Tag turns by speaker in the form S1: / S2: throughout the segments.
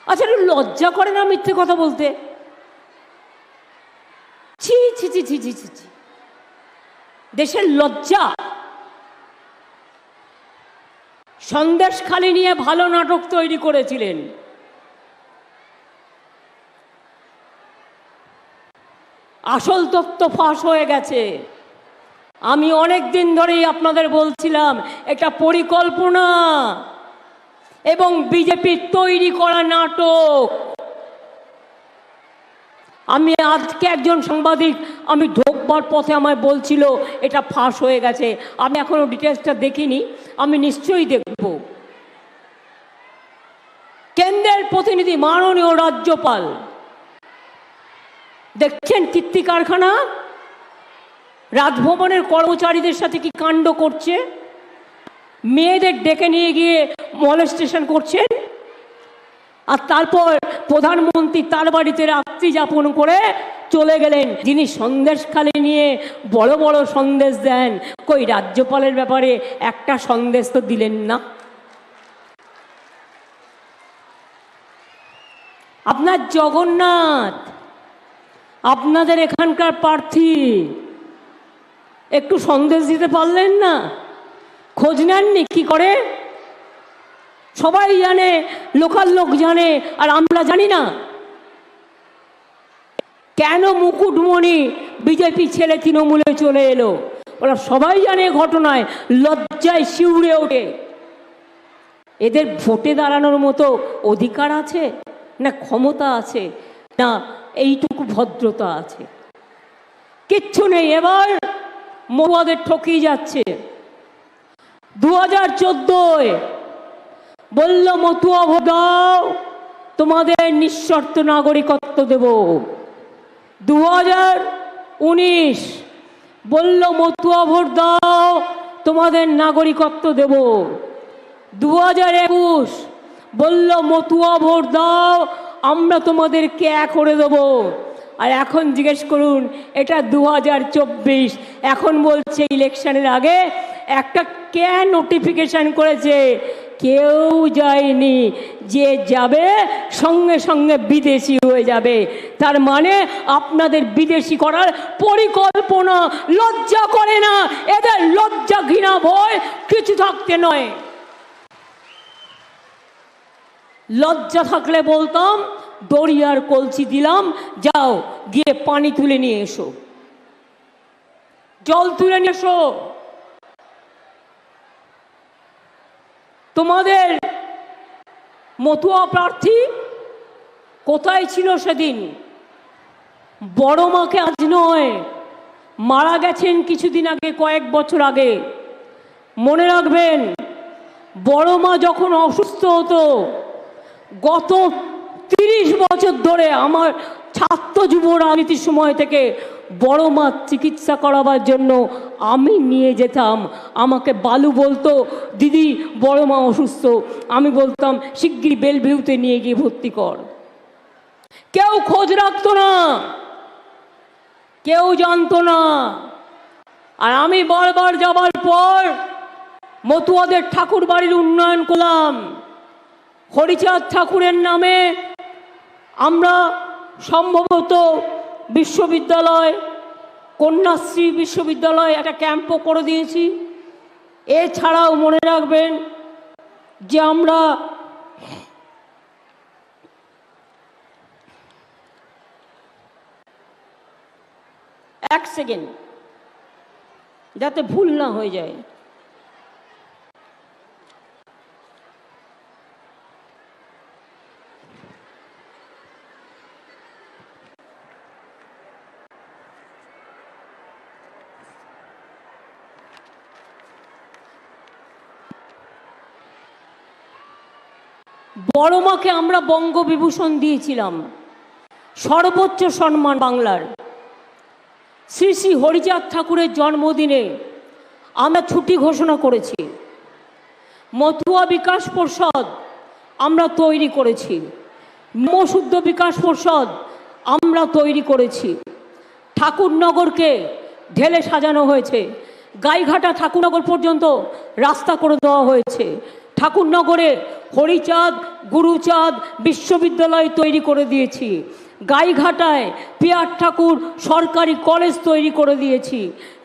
S1: আচ্ছা, লজ্জা করে না মিথ্যে কথা বলতে? ছি ছি ছি ছি ছি ছি ছি, দেশের লজ্জা। সন্দেশখালি নিয়ে ভালো নাটক তৈরি করেছিলেন, আসল তথ্য ফাঁস হয়ে গেছে। আমি অনেক দিন ধরেই আপনাদের বলছিলাম এটা পরিকল্পনা এবং বিজেপির তৈরি করা নাটক। আমি আজকে একজন সাংবাদিক আমি ঢোকবার পথে আমায় বলছিল এটা ফাঁস হয়ে গেছে। আমি এখনো ডিটেলসটা দেখিনি, আমি নিশ্চয়ই দেখব। কেন্দ্রের প্রতিনিধি মাননীয় রাজ্যপাল দেখছেন কীর্তি কারখানা, রাজভবনের কর্মচারীদের সাথে কি কাণ্ড করছে, মেয়েদের ডেকে নিয়ে গিয়ে মলেস্টেশন করছেন। আর তারপর প্রধানমন্ত্রী তার বাড়িতে রাত্রি যাপন করে চলে গেলেন। যিনি সন্দেশখালি নিয়ে বড় বড় সন্দেশ দেন, কই রাজ্যপালের ব্যাপারে একটা সন্দেশ তো দিলেন না। আপনার জগন্নাথ, আপনাদের এখানকার প্রার্থী, একটু সন্দেশ দিতে পারলেন না? খোঁজ নেননি কি করে? সবাই জানে, লোকাল লোক জানে, আর আমরা জানি না। কেন মুকুটমণি বিজেপি ছেলে তৃণমূলে চলে এলো? ওরা সবাই জানে ঘটনায়, লজ্জায় শিউরে ওঠে। এদের ভোটে দাঁড়ানোর মতো অধিকার আছে না, ক্ষমতা আছে না, এইটুকু ভদ্রতা আছে? কিচ্ছু নেই। এবার মহুয়াদের ঠকিয়ে যাচ্ছে। 2014 বলল মতুয়া ভোট দাও, তোমাদের নিঃশর্ত নাগরিকত্ব দেব। 2019 বলল মতুয়া ভোট দাও, তোমাদের নাগরিকত্ব দেব। 2021 বলল মতুয়া ভোট দাও, আমরা তোমাদেরকে এক করে দেব। আর এখন জিজ্ঞেস করুন, এটা 2024, এখন বলছে ইলেকশনের আগে একটা কে নোটিফিকেশন করেছে, কেউ যায়নি, যে যাবে সঙ্গে সঙ্গে বিদেশি হয়ে যাবে। তার মানে আপনাদের বিদেশি করার পরিকল্পনা। লজ্জা করে না এদের? লজ্জা ঘৃণা ভয় কিছু থাকতে নয়। লজ্জা থাকলে বলতাম দরিয়ার কলসি দিলাম, যাও গিয়ে পানি তুলে নিয়ে এসো, জল তুলে নিয়ে এসো। তোমাদের মতুয়া প্রার্থী কোথায় ছিল সেদিন? বড় মাকে আজ নয়, মারা গেছেন কিছুদিন আগে, কয়েক বছর আগে। মনে রাখবেন, বড় মা যখন অসুস্থ হতো, গত 30 বছর ধরে আমার ছাত্র যুব রাজনীতির সময় থেকে বড় মা চিকিৎসা করাবার জন্য আমি নিয়ে যেতাম। আমাকে বালু বলতো, দিদি বড় মা অসুস্থ, আমি বলতাম শিগগির বেলভিউতে নিয়ে গিয়ে ভর্তি কর। কেউ খোঁজ রাখতো না, কেউ জানতো না। আর আমি বারবার যাবার পর মতুয়াদের ঠাকুর বাড়ির উন্নয়ন করলাম। হরিচাঁদ ঠাকুরের নামে আমরা সম্ভবত বিশ্ববিদ্যালয়, কন্যাশ্রী বিশ্ববিদ্যালয় একটা ক্যাম্পও করে দিয়েছি। এছাড়াও মনে রাখবেন যে আমরা এক সেকেন্ড যাতে ভুল না হয়ে যায়, বড় মাকে আমরা বঙ্গবিভূষণ দিয়েছিলাম, সর্বোচ্চ সম্মান বাংলার। শ্রী শ্রী হরিচাঁদ ঠাকুরের জন্মদিনে আমরা ছুটি ঘোষণা করেছি। মতুয়া বিকাশ পরিষদ আমরা তৈরি করেছি, নমশুদ্ধ বিকাশ পরিষদ আমরা তৈরি করেছি। ঠাকুরনগরকে ঢেলে সাজানো হয়েছে, গাইঘাটা ঠাকুরনগর পর্যন্ত রাস্তা করে দেওয়া হয়েছে। ঠাকুরনগরে হরিচাঁদ গুরুচাঁদ বিশ্ববিদ্যালয় তৈরি করে দিয়েছি। গাইঘাটায় পিয়ার ঠাকুর সরকারি কলেজ তৈরি করে দিয়েছি।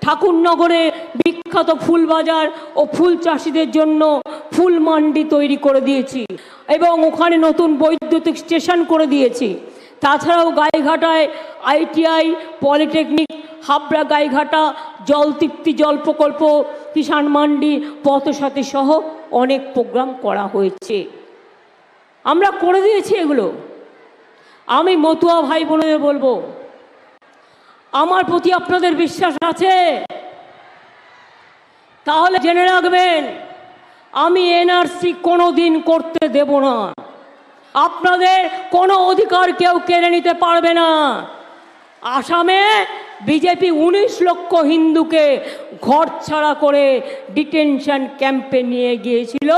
S1: ঠাকুরনগরে বিখ্যাত ফুল বাজার ও ফুল চাষিদের জন্য ফুল মান্ডি তৈরি করে দিয়েছি এবং ওখানে নতুন বৈদ্যুতিক স্টেশন করে দিয়েছি। তাছাড়াও গাইঘাটায় ITI, পলিটেকনিক, হাবড়া গাইঘাটা জলতৃপ্তি জল প্রকল্প, কিষাণ মান্ডি, পথসাথী সহ অনেক প্রোগ্রাম করা হয়েছে। আমরা করে দিয়েছি এগুলো। আমি মতুয়া ভাই বোনেদের বলবো, আমার প্রতি আপনাদের বিশ্বাস আছে? তাহলে জেনে রাখবেন, আমি NRC কোনোদিন করতে দেব না। আপনাদের কোনো অধিকার কেউ কেড়ে নিতে পারবে না। আসামে বিজেপি 19 লক্ষ হিন্দুকে ঘর ছাড়া করে ডিটেনশন ক্যাম্পে নিয়ে গিয়েছিল।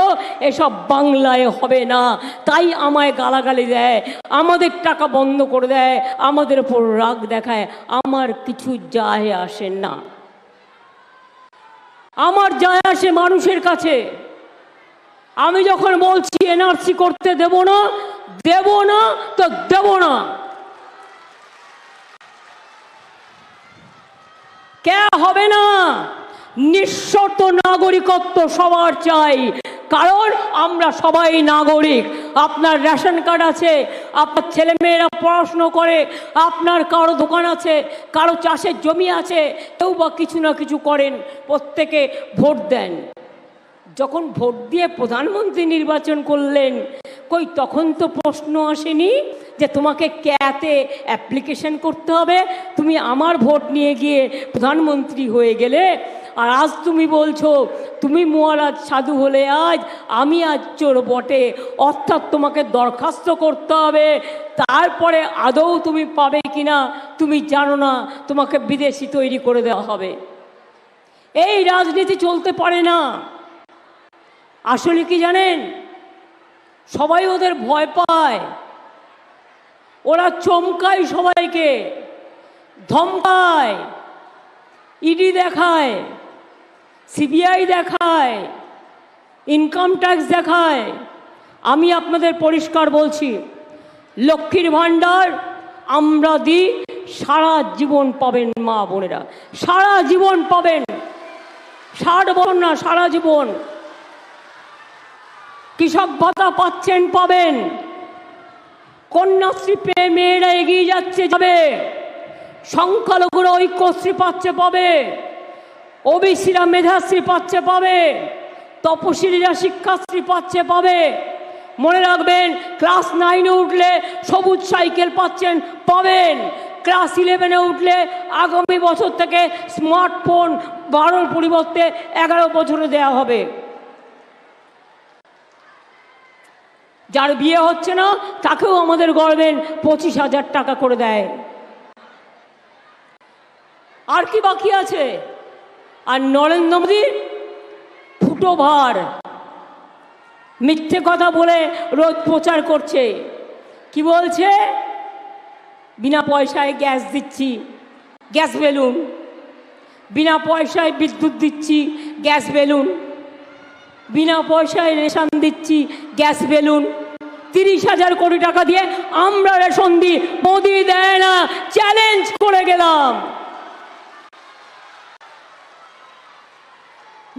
S1: এসব বাংলায় হবে না, তাই আমায় গালাগালি দেয়, আমাদের টাকা বন্ধ করে দেয়, আমাদের উপর রাগ দেখায়। আমার কিছু যায় আসে না। আমার যায় আসে মানুষের কাছে। আমি যখন বলছি NRC করতে দেব না, দেব না তো দেব না। কে হবে না? নিঃশর্ত নাগরিকত্ব সবার চাই, কারণ আমরা সবাই নাগরিক। আপনার রেশন কার্ড আছে, আপনার ছেলেমেয়েরা পড়াশুনো করে, আপনার কারো দোকান আছে, কারো চাষের জমি আছে, কেউ বা কিছু না কিছু করেন, প্রত্যেকে ভোট দেন। যখন ভোট দিয়ে প্রধানমন্ত্রী নির্বাচন করলেন, কই তখন তো প্রশ্ন আসেনি যে তোমাকে ক্যাতে অ্যাপ্লিকেশন করতে হবে, তুমি আমার ভোট নিয়ে গিয়ে প্রধানমন্ত্রী হয়ে গেলে। আর আজ তুমি বলছো তুমি মহারাজ সাধু হলে আজ, আমি আজ চোর বটে, অর্থাৎ তোমাকে দরখাস্ত করতে হবে, তারপরে আদৌ তুমি পাবে কিনা তুমি জানো না, তোমাকে বিদেশি তৈরি করে দেওয়া হবে। এই রাজনীতি চলতে পারে না। আসলে কি জানেন, সবাই ওদের ভয় পায়, ওরা চমকায় সবাইকে, ধমকায়, ইডি দেখায়, CBI দেখায়, ইনকাম ট্যাক্স দেখায়। আমি আপনাদের পরিষ্কার বলছি, লক্ষ্মীর ভাণ্ডার আমরা দিই, সারা জীবন পাবেন মা বোনেরা, সারা জীবন পাবেন, 60 বছর না, সারা জীবন। কৃষক ভাতা পাচ্ছেন, পাবেন। কন্যাশ্রী পেয়ে মেয়েরা এগিয়ে যাচ্ছে, যাবে। সংখ্যালঘুরা ঐক্যশ্রী পাচ্ছে, পাবে। OBCরা মেধাশ্রী পাচ্ছে, পাবে। তপশিলীরা শিক্ষাশ্রী পাচ্ছে, পাবে। মনে রাখবেন, ক্লাস 9-এ উঠলে সবুজ সাইকেল পাচ্ছেন, পাবেন। ক্লাস 11-এ উঠলে আগামী বছর থেকে স্মার্টফোন 12-র পরিবর্তে 11 বছরে দেওয়া হবে। যার বিয়ে হচ্ছে না তাকেও আমাদের গভর্নমেন্ট 25,000 টাকা করে দেয়। আর কি বাকি আছে? আর নরেন্দ্র মোদী ফুটো ভার, মিথ্যে কথা বলে রোজ প্রচার করছে। কি বলছে? বিনা পয়সায় গ্যাস দিচ্ছি, গ্যাস বেলুন। বিনা পয়সায় বিদ্যুৎ দিচ্ছি, গ্যাস বেলুন। বিনা পয়সায় রেশন দিচ্ছি, গ্যাস বেলুন। 30,000 কোটি টাকা দিয়ে আমরা রেশন দিই, মোদি দেয় না। চ্যালেঞ্জ করে গেলাম।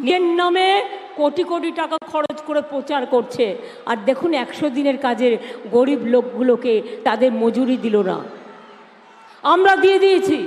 S1: নিজের নামে কোটি কোটি টাকা খরচ করে প্রচার করছে, আর দেখুন 100 দিনের কাজের গরিব লোকগুলোকে তাদের মজুরি দিল না। আমরা দিয়ে দিয়েছি।